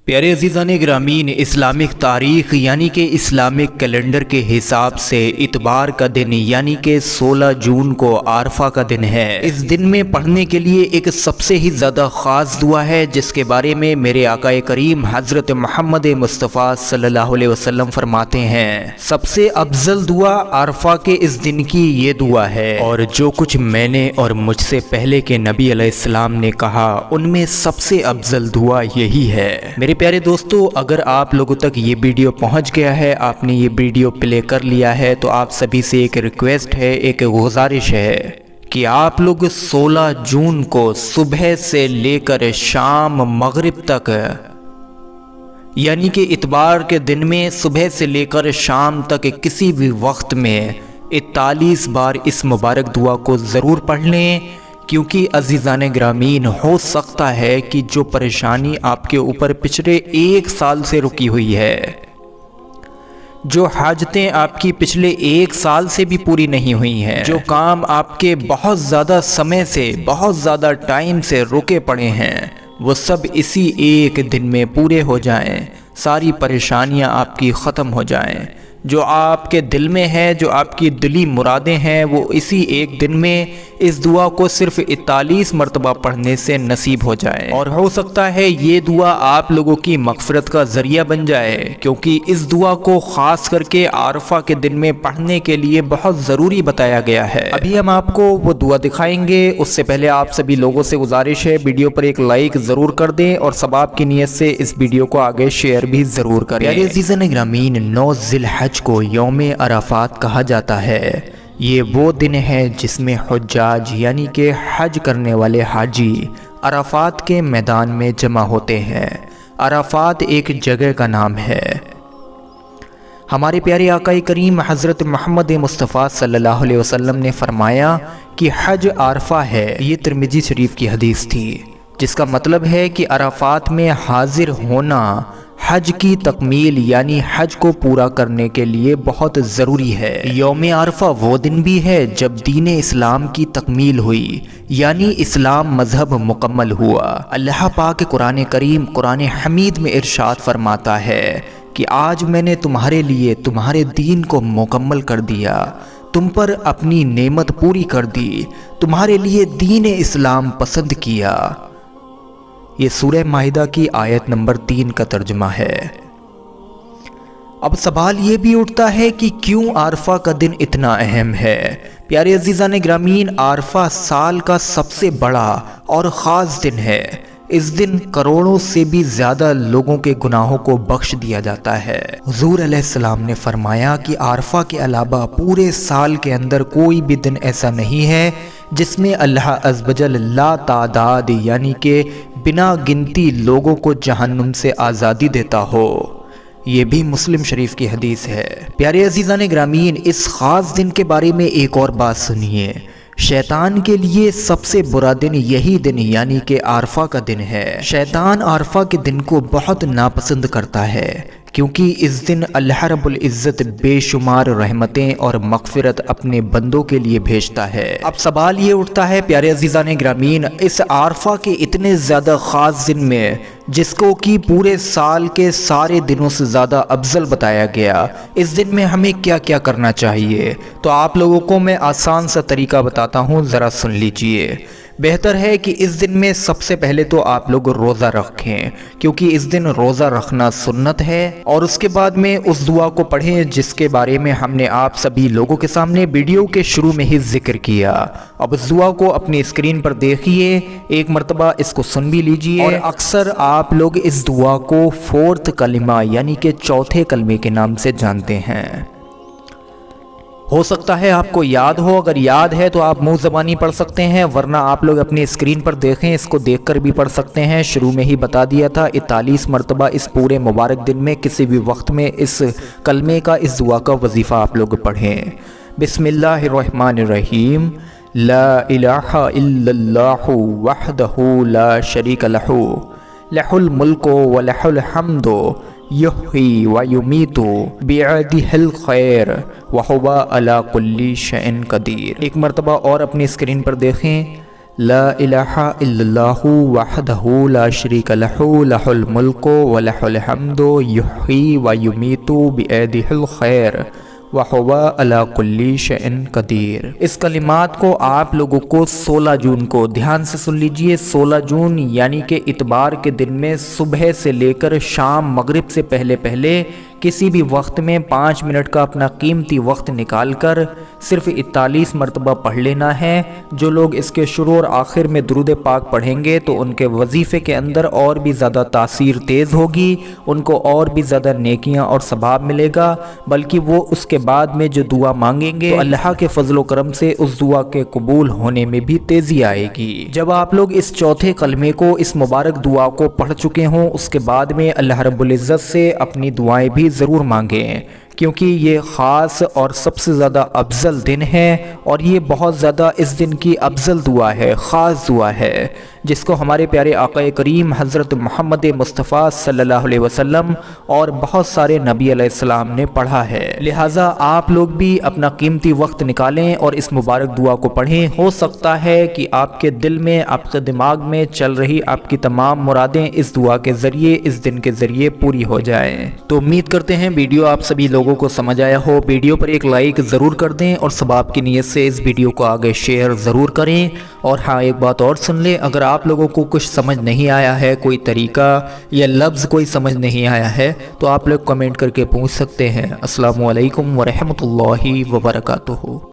پیارے عزیزان گرامین، اسلامک تاریخ یعنی کہ اسلامک کیلنڈر کے حساب سے اتوار کا دن یعنی کہ 16 جون کو عرفہ کا دن ہے۔ اس دن میں پڑھنے کے لیے ایک سب سے ہی زیادہ خاص دعا ہے جس کے بارے میں میرے آقا کریم حضرت محمد مصطفیٰ صلی اللہ علیہ وسلم فرماتے ہیں، سب سے افضل دعا عرفہ کے اس دن کی یہ دعا ہے، اور جو کچھ میں نے اور مجھ سے پہلے کے نبی علیہ السلام نے کہا ان میں سب سے افضل دعا یہی ہے۔ میرے پیارے دوستو، اگر آپ لوگوں تک یہ ویڈیو پہنچ گیا ہے، آپ نے یہ ویڈیو پلے کر لیا ہے، تو آپ سبھی سے ایک ریکویسٹ ہے، ایک گزارش ہے کہ آپ لوگ 16 جون کو صبح سے لے کر شام مغرب تک یعنی کہ اتوار کے دن میں صبح سے لے کر شام تک کسی بھی وقت میں 41 بار اس مبارک دعا کو ضرور پڑھ لیں، کیونکہ عزیزان گرامین، ہو سکتا ہے کہ جو پریشانی آپ کے اوپر پچھلے 1 سال سے رکی ہوئی ہے، جو حاجتیں آپ کی پچھلے 1 سال سے بھی پوری نہیں ہوئی ہیں، جو کام آپ کے بہت زیادہ سمے سے، بہت زیادہ ٹائم سے رکے پڑے ہیں، وہ سب اسی ایک دن میں پورے ہو جائیں، ساری پریشانیاں آپ کی ختم ہو جائیں، جو آپ کے دل میں ہے، جو آپ کی دلی مرادیں ہیں، وہ اسی ایک دن میں اس دعا کو صرف 41 مرتبہ پڑھنے سے نصیب ہو جائے، اور ہو سکتا ہے یہ دعا آپ لوگوں کی مغفرت کا ذریعہ بن جائے، کیونکہ اس دعا کو خاص کر کے عرفہ کے دن میں پڑھنے کے لیے بہت ضروری بتایا گیا ہے۔ ابھی ہم آپ کو وہ دعا دکھائیں گے، اس سے پہلے آپ سبھی لوگوں سے گزارش ہے ویڈیو پر ایک لائک ضرور کر دیں اور ثواب کی نیت سے اس ویڈیو کو آگے شیئر بھی ضرور کریں۔ پیارے عزیزان گرامین، 9 ذی الحج کو یوم عرفات کہا جاتا ہے۔ یہ وہ دن ہے جس میں حجاج یعنی کہ حج کرنے والے حاجی عرفات کے میدان میں جمع ہوتے ہیں۔ عرفات ایک جگہ کا نام ہے۔ ہمارے پیارے آقا کریم حضرت محمد مصطفیٰ صلی اللہ علیہ وسلم نے فرمایا کہ حج عرفہ ہے، یہ ترمذی شریف کی حدیث تھی، جس کا مطلب ہے کہ عرفات میں حاضر ہونا حج کی تکمیل یعنی حج کو پورا کرنے کے لیے بہت ضروری ہے۔ یوم عرفہ وہ دن بھی ہے جب دین اسلام کی تکمیل ہوئی، یعنی اسلام مذہب مکمل ہوا۔ اللہ پاک قرآن کریم قرآن حمید میں ارشاد فرماتا ہے کہ آج میں نے تمہارے لیے تمہارے دین کو مکمل کر دیا، تم پر اپنی نعمت پوری کر دی، تمہارے لیے دین اسلام پسند کیا۔ یہ سورہ مائدہ کی آیت نمبر 3 کا ترجمہ ہے۔ اب سوال یہ بھی اٹھتا ہے کہ کیوں عرفہ کا دن اتنا اہم ہے؟ پیارے عزیزان گرامین، عرفہ سال کا سب سے بڑا اور خاص دن ہے۔ اس دن کروڑوں سے بھی زیادہ لوگوں کے گناہوں کو بخش دیا جاتا ہے۔ حضور علیہ السلام نے فرمایا کہ عرفہ کے علاوہ پورے سال کے اندر کوئی بھی دن ایسا نہیں ہے جس میں اللہ عز و جل لا تعداد یعنی کہ بنا گنتی لوگوں کو جہنم سے آزادی دیتا ہو۔ یہ بھی مسلم شریف کی حدیث ہے۔ پیارے عزیزان گرامین، اس خاص دن کے بارے میں ایک اور بات سنیے۔ شیطان کے لیے سب سے برا دن یہی دن یعنی کہ عرفہ کا دن ہے۔ شیطان عرفہ کے دن کو بہت ناپسند کرتا ہے، کیونکہ اس دن اللہ رب العزت بے شمار رحمتیں اور مغفرت اپنے بندوں کے لیے بھیجتا ہے۔ اب سوال یہ اٹھتا ہے پیارے عزیزان گرامین، اس عرفہ کے اتنے زیادہ خاص دن میں جس کو کہ پورے سال کے سارے دنوں سے زیادہ افضل بتایا گیا، اس دن میں ہمیں کیا کیا کرنا چاہیے؟ تو آپ لوگوں کو میں آسان سا طریقہ بتاتا ہوں، ذرا سن لیجئے۔ بہتر ہے کہ اس دن میں سب سے پہلے تو آپ لوگ روزہ رکھیں، کیونکہ اس دن روزہ رکھنا سنت ہے، اور اس کے بعد میں اس دعا کو پڑھیں جس کے بارے میں ہم نے آپ سبھی لوگوں کے سامنے ویڈیو کے شروع میں ہی ذکر کیا۔ اب اس دعا کو اپنی اسکرین پر دیکھیے، ایک مرتبہ اس کو سن بھی لیجئے، اور اکثر آپ لوگ اس دعا کو 4تھ کلمہ یعنی کہ چوتھے کلمے کے نام سے جانتے ہیں۔ ہو سکتا ہے آپ کو یاد ہو، اگر یاد ہے تو آپ منہ زبانی پڑھ سکتے ہیں، ورنہ آپ لوگ اپنی اسکرین پر دیکھیں، اس کو دیکھ کر بھی پڑھ سکتے ہیں۔ شروع میں ہی بتا دیا تھا، 41 مرتبہ اس پورے مبارک دن میں کسی بھی وقت میں اس کلمے کا، اس دعا کا وظیفہ آپ لوگ پڑھیں۔ بسم اللہ الرحمن الرحیم، لا الہ الا اللہ وحدہ لا شریک لہ، لہ الملک و لہ الحمد یحیی و یمیت بیدہ الخیر وہو علی کل شیء قدیر۔ ایک مرتبہ اور اپنی اسکرین پر دیکھیں، لا الہ الا اللہ وحدہ لا شریک لہ لہ الملک ولہ الحمد یحیی ویمیت بیدہ الخیر وَهُوَ عَلَى كُلِّ شَيْءٍ قدیر۔ اس کلمات کو آپ لوگوں کو 16 جون کو دھیان سے سن لیجئے، 16 جون یعنی کہ اتوار کے دن میں صبح سے لے کر شام مغرب سے پہلے کسی بھی وقت میں 5 منٹ کا اپنا قیمتی وقت نکال کر صرف 41 مرتبہ پڑھ لینا ہے۔ جو لوگ اس کے شروع اور آخر میں درود پاک پڑھیں گے تو ان کے وظیفے کے اندر اور بھی زیادہ تاثیر تیز ہوگی، ان کو اور بھی زیادہ نیکیاں اور ثواب ملے گا، بلکہ وہ اس کے بعد میں جو دعا مانگیں گے تو اللہ کے فضل و کرم سے اس دعا کے قبول ہونے میں بھی تیزی آئے گی۔ جب آپ لوگ اس چوتھے کلمے کو، اس مبارک دعا کو پڑھ چکے ہوں، اس کے بعد میں اللہ رب العزت سے اپنی دعائیں بھی ضرور مانگیں، کیونکہ یہ خاص اور سب سے زیادہ افضل دن ہے، اور یہ بہت زیادہ اس دن کی افضل دعا ہے، خاص دعا ہے، جس کو ہمارے پیارے آقا کریم حضرت محمد مصطفیٰ صلی اللہ علیہ وسلم اور بہت سارے نبی علیہ السلام نے پڑھا ہے۔ لہٰذا آپ لوگ بھی اپنا قیمتی وقت نکالیں اور اس مبارک دعا کو پڑھیں۔ ہو سکتا ہے کہ آپ کے دل میں، آپ کے دماغ میں چل رہی آپ کی تمام مرادیں اس دعا کے ذریعے، اس دن کے ذریعے پوری ہو جائیں۔ تو امید کرتے ہیں ویڈیو آپ سبھی لوگوں کو سمجھ آیا ہو۔ ویڈیو پر ایک لائک ضرور کر دیں اور ثواب کی نیت سے اس ویڈیو کو آگے شیئر ضرور کریں۔ اور ہاں، ایک بات اور سن لیں، اگر آپ لوگوں کو کچھ سمجھ نہیں آیا ہے، کوئی طریقہ یا لفظ کوئی سمجھ نہیں آیا ہے، تو آپ لوگ کمنٹ کر کے پوچھ سکتے ہیں۔ السلام علیکم ورحمۃ اللہ وبرکاتہ۔